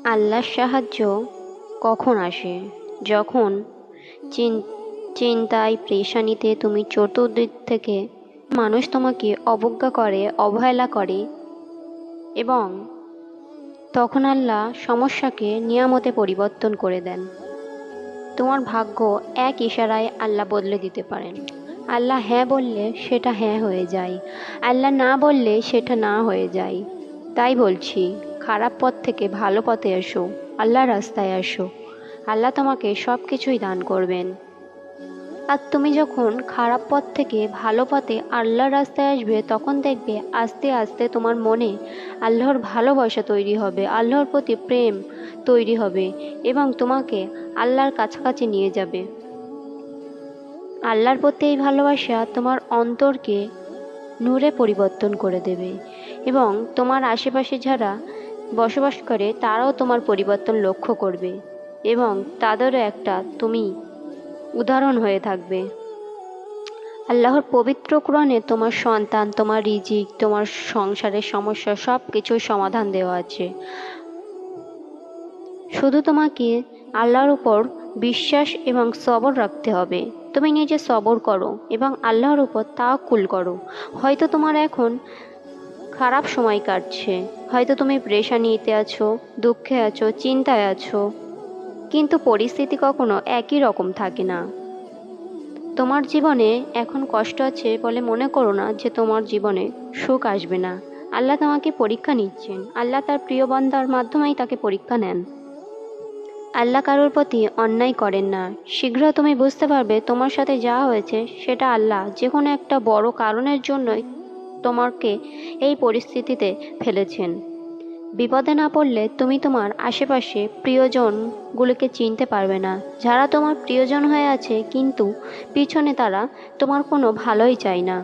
আল্লাহর সাহায্য কখন আসে? যখন চিন্তায় পেরেশানিতে তুমি চতুর্দিক থেকে মানুষ তোমাকে অবজ্ঞা করে, অবহেলা করে, এবং তখন আল্লাহ সমস্যাকে নিয়ামতে পরিবর্তন করে দেন। তোমার ভাগ্য এক ইশারায় আল্লাহ বদলে দিতে পারেন। আল্লাহ হ্যাঁ বললে সেটা হ্যাঁ হয়ে যায়, আল্লাহ না বললে সেটা না হয়ে যায়। তাই বলছি, খারাপ পথ থেকে ভালো পথে এসো, আল্লাহর রাস্তায় আসো। আল্লাহ তোমাকে সব কিছুই দান করবেন। আর তুমি যখন খারাপ পথ থেকে ভালো পথে আল্লাহর রাস্তায় আসবে, তখন দেখবে আস্তে আস্তে তোমার মনে আল্লাহর ভালোবাসা তৈরি হবে, আল্লাহর প্রতি প্রেম তৈরি হবে, এবং তোমাকে আল্লাহর কাছাকাছি নিয়ে যাবে। আল্লাহর প্রতি এই ভালোবাসা তোমার অন্তরকে নূরে পরিবর্তন করে দেবে, এবং তোমার আশেপাশে যারা বসবাস করে তারাও তোমার পরিবর্তন লক্ষ্য করবে, এবং তাদেরও একটা তুমি উদাহরণ হয়ে থাকবে। আল্লাহর পবিত্র কোরআনে তোমার সন্তান, তোমার রিজিক, তোমার সংসারের সমস্যা সব কিছুর সমাধান দেওয়া আছে। শুধু তোমাকে আল্লাহর উপর বিশ্বাস এবং সবর রাখতে হবে। তুমি নিজে সবর করো এবং আল্লাহর উপর তাওয়াক্কুল করো। হয়তো তোমার এখন খারাপ সময় কাটছে, হয়তো তুমি পেরেশানিতে আছো, দুঃখে আছো, চিন্তায় আছো, কিন্তু পরিস্থিতি কখনো একই রকম থাকে না। তোমার জীবনে এখন কষ্ট আছে বলে মনে করো না যে তোমার জীবনে সুখ আসবে না। আল্লাহ তোমাকে পরীক্ষা নিচ্ছেন, আল্লাহ তার প্রিয় বান্দার মাধ্যমেই তাকে পরীক্ষা নেন। আল্লাহ কারোর প্রতি অন্যায় করেন না। শীঘ্র তুমি বুঝতে পারবে তোমার সাথে যা হয়েছে সেটা আল্লাহ যে কোনো একটা বড় কারণের জন্যই তোমাকে এই পরিস্থিতিতে ফেলেছেন। বিপদে না পড়লে তুমি তোমার আশেপাশে প্রিয়জনগুলোকে চিনতে পারবে না, যারা তোমার প্রিয়জন হয়ে আছে কিন্তু পিছনে তারা তোমার কোনো ভালোই চায় না।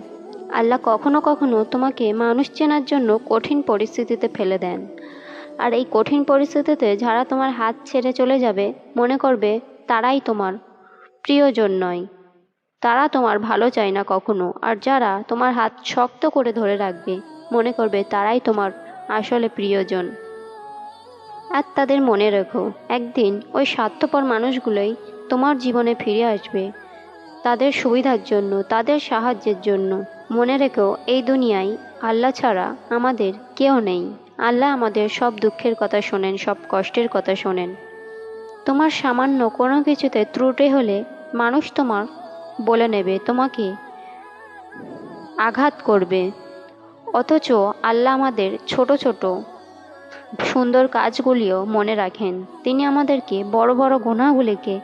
আল্লাহ কখনো কখনো তোমাকে মানুষ চেনার জন্য কঠিন পরিস্থিতিতে ফেলে দেন, আর এই কঠিন পরিস্থিতিতে যারা তোমার হাত ছেড়ে চলে যাবে, মনে করবে তারাই তোমার প্রিয়জন নয়, তারা তোমার ভালো চায় না কখনো। আর যারা তোমার হাত শক্ত করে ধরে রাখবে, মনে করবে তারাই তোমার আসলে প্রিয়জন। আর তাদের মনে রেখো, একদিন ওই স্বার্থপর মানুষগুলোই তোমার জীবনে ফিরে আসবে, তাদের সুবিধার জন্য, তাদের সাহায্যের জন্য। মনে রেখো, এই দুনিয়ায় আল্লাহ ছাড়া আমাদের কেউ নেই। আল্লাহ আমাদের সব দুঃখের কথা শোনেন, সব কষ্টের কথা শোনেন। তোমার সামান্য কোনো কিছুতে ত্রুটি হলে মানুষ তোমার বলে নেবে, তোমাকে আঘাত করবে, অথচ আল্লাহ আমাদের ছোট ছোট সুন্দর কাজগুলিও মনে রাখেন। তিনি আমাদেরকে বড় বড় গুনাহগুলিকে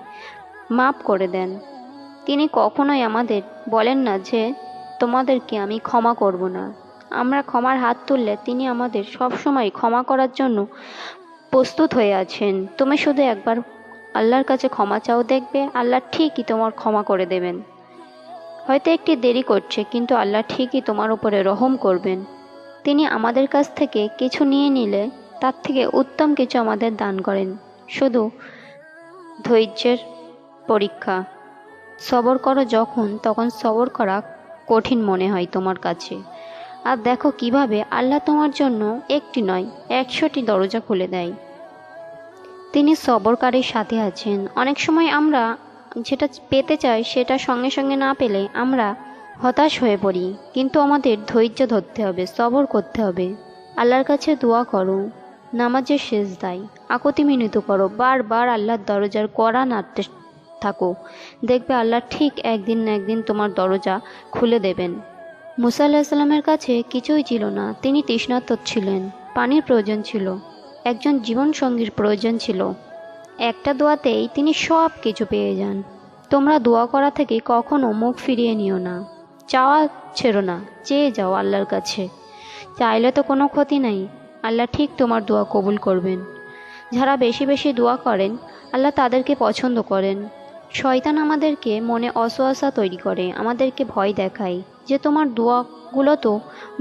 মাফ করে দেন। তিনি কখনোই আমাদের বলেন না যে তোমাদেরকে আমি ক্ষমা করব না। আমরা ক্ষমার হাত তুললে তিনি আমাদের সবসময় ক্ষমা করার জন্য প্রস্তুত হয়ে আছেন। তুমি শুধু একবার আল্লাহর কাছে ক্ষমা চাও, দেখবে আল্লাহ ঠিকই তোমার ক্ষমা করে দেবেন। হয়তো একটি দেরি করছে, কিন্তু আল্লাহ ঠিকই তোমার উপরে রহম করবেন। তিনি আমাদের কাছ থেকে কিছু নিয়ে নিলে তার থেকে উত্তম কিছু আমাদের দান করেন। শুধু ধৈর্যের পরীক্ষা। সবর করো যখন, তখন সবর করা কঠিন মনে হয় তোমার কাছে। আর দেখো কিভাবে আল্লাহ তোমার জন্য একটি নয় 100টি দরজা খুলে দেয়। তিনি সবরকারীর সাথে আছেন। অনেক সময় আমরা যেটা পেতে চাই সেটা সঙ্গে সঙ্গে না পেলে আমরা হতাশ হয়ে পড়ি, কিন্তু আমাদের ধৈর্য ধরতে হবে, সবর করতে হবে। আল্লাহর কাছে দোয়া করো, নামাজের সেজদায় আকুতি মিনতি করো, বারবার আল্লাহর দরজার কড়া নাড়তে থাকো। দেখবে আল্লাহ ঠিক একদিন না একদিন তোমার দরজা খুলে দেবেন। মুসা আলাইহিস সালামের কাছে কিছুই ছিল না, তিনি তৃষ্ণার্ত ছিলেন, পানির প্রয়োজন ছিল, একজন জীবনসঙ্গীর প্রয়োজন ছিল। একটা দোয়াতেই তিনি সব কিছু পেয়ে যান। তোমরা দোয়া করা থেকে কখনো মুখ ফিরিয়ে নিও না, চাওয়া ছেড়ো না, চেয়ে যাও আল্লাহর কাছে। চাইলে তো কোনো ক্ষতি নাই, আল্লাহ ঠিক তোমার দোয়া কবুল করবেন। যারা বেশি বেশি দোয়া করেন আল্লাহ তাদেরকে পছন্দ করেন। শয়তান আমাদেরকে মনে অসুয়াশা তৈরি করে, আমাদেরকে ভয় দেখায় যে তোমার দোয়াগুলো তো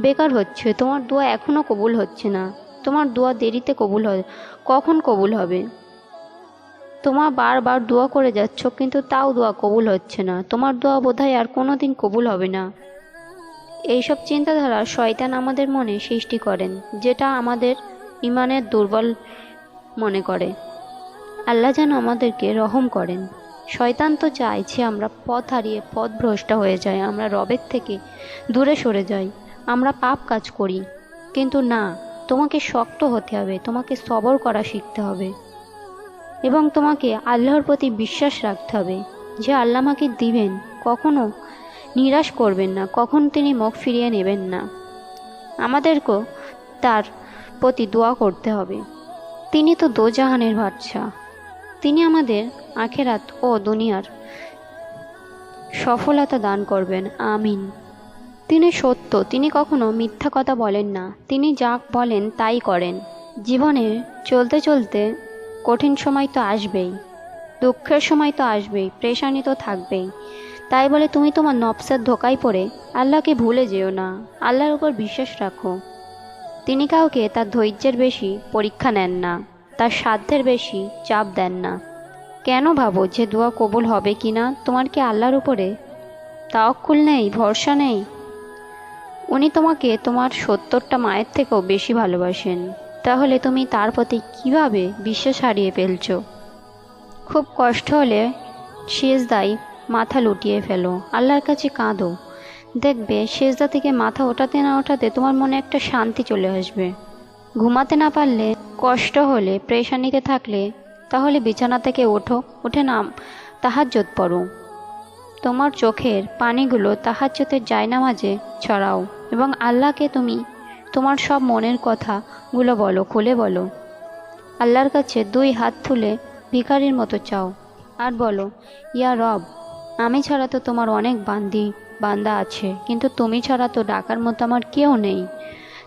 বেকার হচ্ছে, তোমার দোয়া এখনও কবুল হচ্ছে না, তোমার দোয়া দেরিতে কবুল হয়, কখন কবুল হবে? তোমার বারবার দোয়া করে যাচ্ছ কিন্তু তাও দোয়া কবুল হচ্ছে না, তোমার দোয়া বোধহয় আর কোনো দিন কবুল হবে না। এইসব চিন্তাধারা শয়তান আমাদের মনে সৃষ্টি করেন, যেটা আমাদের ইমানের দুর্বল মনে করে। আল্লাহ যেন আমাদেরকে রহম করেন। শয়তান তো চাইছে আমরা পথ হারিয়ে পথভ্রষ্ট হয়ে যাই, আমরা রবের থেকে দূরে সরে যাই, আমরা পাপ কাজ করি। কিন্তু না, তোমাকে শক্ত হতে হবে, তোমাকে সবর করা শিখতে হবে এবং তোমাকে আল্লাহর প্রতি বিশ্বাস রাখতে হবে যে আল্লাহ আমাকে দিবেন, কখনো নিরাশ করবেন না, কখন তিনি মুখ ফিরিয়ে নেবেন না। আমাদেরকেও তার প্রতি দোয়া করতে হবে। তিনি তো দোজাহানের বাদশা, তিনি আমাদের আখেরাত ও দুনিয়ার সফলতা দান করবেন। আমিন। তিনি সত্য, তিনি কখনো মিথ্যা কথা বলেন না, তিনি যা বলেন তাই করেন। জীবনে চলতে চলতে কঠিন সময় তো আসবেই, দুঃখের সময় তো আসবেই, পেরেশানি তো থাকবেই। তাই বলে তুমি তোমার নফসের ধোকায় পড়ে আল্লাহকে ভুলে যেও না। আল্লাহর উপর বিশ্বাস রাখো। তিনি কাউকে তার ধৈর্যের বেশি পরীক্ষা নেন না, তার সাধ্যের বেশি চাপ দেন না। কেন ভাবো যে দোয়া কবুল হবে কি না? তোমার কি আল্লাহর উপরে তাওয়াক্কুল নেই, ভরসা নেই? উনি তোমাকে তোমার ৭০টা মায়ের থেকেও বেশি ভালোবাসেন, তাহলে তুমি তার প্রতি কিভাবে বিশ্বাস হারিয়ে ফেলছো? খুব কষ্ট হলে সিজদায় মাথা লুটিয়ে ফেলো, আল্লাহর কাছে কাঁদো। দেখবে সিজদা থেকে মাথা ওঠাতে না ওঠাতে তোমার মনে একটা শান্তি চলে আসবে। ঘুমাতে না পারলে, কষ্ট হলে, পেরেশানিতে থাকলে, তাহলে বিছানা থেকে ওঠো, উঠে নাম তাহাজ্জুদ পড়ো। তোমার চোখের পানিগুলো তাহাজ্জুদের জায়নামাজে ছড়াও এবং আল্লাহকে তুমি তোমার সব মনের কথাগুলো বলো, খুলে বলো। আল্লাহর কাছে 2 হাত তুলে ভিখারির মতো চাও আর বলো, ইয়া রব, আমি ছাড়া তো তোমার অনেক বান্দা আছে, কিন্তু তুমি ছাড়া তো ডাকার মতো আমার কেউ নেই,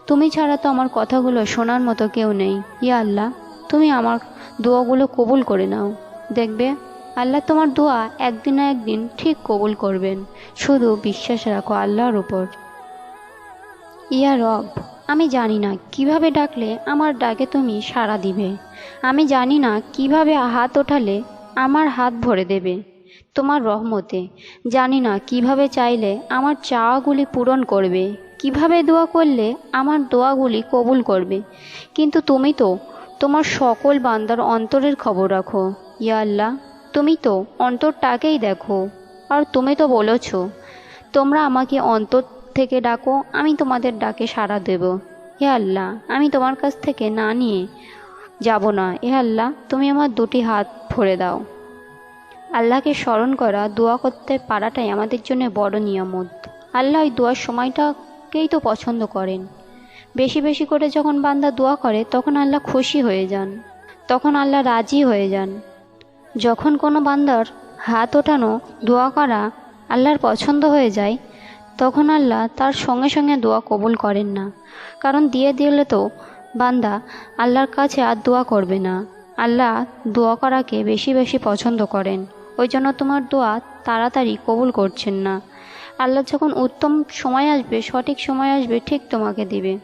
তুমি ছাড়া তো আমার কথাগুলো শোনার মতো কেউ নেই। ইয়া আল্লাহ, তুমি আমার দোয়াগুলো কবুল করে নাও। দেখবে আল্লাহ তোমার দোয়া একদিন না একদিন ঠিক কবুল করবেন। শুধু বিশ্বাস রাখো আল্লাহর উপর। ইয়া রব, আমি জানি না কিভাবে ডাকলে আমার ডাকে তুমি সাড়া দিবে, আমি জানি না কিভাবে হাত ওঠালে আমার হাত ভরে দেবে তোমার রহমতে, জানি না কিভাবে চাইলে আমার চাওয়াগুলি পূরণ করবে, কিভাবে দোয়া করলে আমার দোয়াগুলি কবুল করবে। কিন্তু তুমি তো তোমার সকল বান্দার অন্তরের খবর রাখো। ইয়া আল্লাহ, তুমি তো অন্তরটাকেই দেখো, আর তুমি তো বলেছ তোমরা আমাকে অন্তর থেকে ডাকো, আমি তোমাদের ডাকে সাড়া দেব। হে আল্লাহ, আমি তোমার কাছ থেকে না নিয়ে যাব না। হে আল্লাহ, তুমি আমার 2টি হাত ভরে দাও। আল্লাহকে স্মরণ করা, দোয়া করতে পারাটাই আমাদের জন্য বড় নিয়ামত। আল্লাহ ওই দোয়ার সময়টাকেই তো পছন্দ করেন। বেশি বেশি করে যখন বান্দা দোয়া করে তখন আল্লাহ খুশি হয়ে যান, তখন আল্লাহ রাজি হয়ে যান। যখন কোনো বান্দার হাত ওঠানো, দোয়া করা আল্লাহর পছন্দ হয়ে যায়, তখন আল্লাহ তার সঙ্গে সঙ্গে দোয়া কবুল করেন না। কারণ দিয়ে দিলে তো বান্দা আল্লাহর কাছে আর দোয়া করবে না। আল্লাহ দোয়া করাকে বেশি বেশি পছন্দ করেন, ওই জন্য তোমার দোয়া তাড়াতাড়ি কবুল করছেন না। আল্লাহ যখন উত্তম সময় আসবে, সঠিক সময় আসবে, ঠিক তোমাকে দিবে।